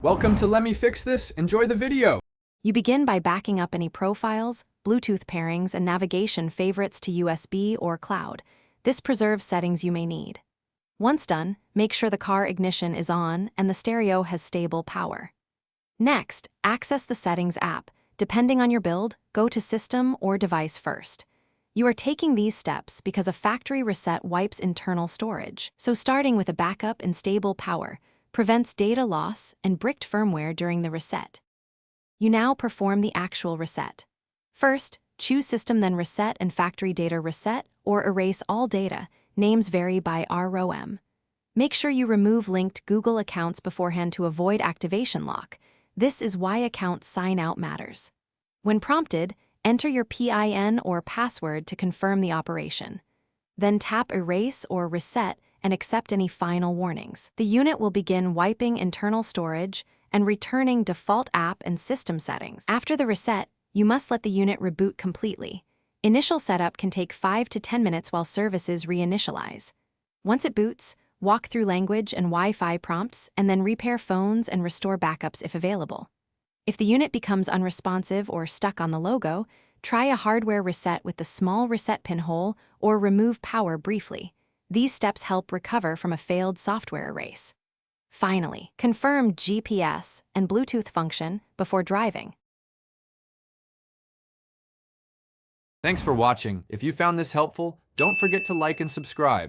Welcome to Let Me Fix This. Enjoy the video. You begin by backing up any profiles, Bluetooth pairings, and navigation favorites to USB or cloud. This preserves settings you may need. Once done, make sure the car ignition is on and the stereo has stable power. Next, access the Settings app. Depending on your build, go to System or Device first. You are taking these steps because a factory reset wipes internal storage, so starting with a backup and stable power prevents data loss and bricked firmware during the reset. You now perform the actual reset. First, choose System, then Reset and Factory Data Reset or erase all data. Names vary by ROM. Make sure you remove linked Google accounts beforehand to avoid activation lock. This is why account sign-out matters. When prompted, enter your PIN or password to confirm the operation. Then tap Erase or Reset and accept any final warnings. The unit will begin wiping internal storage and returning default app and system settings. After the reset, you must let the unit reboot completely. Initial setup can take 5 to 10 minutes while services reinitialize. Once it boots, walk through language and Wi-Fi prompts and then repair phones and restore backups if available. If the unit becomes unresponsive or stuck on the logo, try a hardware reset with the small reset pinhole or remove power briefly. These steps help recover from a failed software erase. Finally, confirm GPS and Bluetooth function before driving. Thanks for watching. If you found this helpful, don't forget to like and subscribe.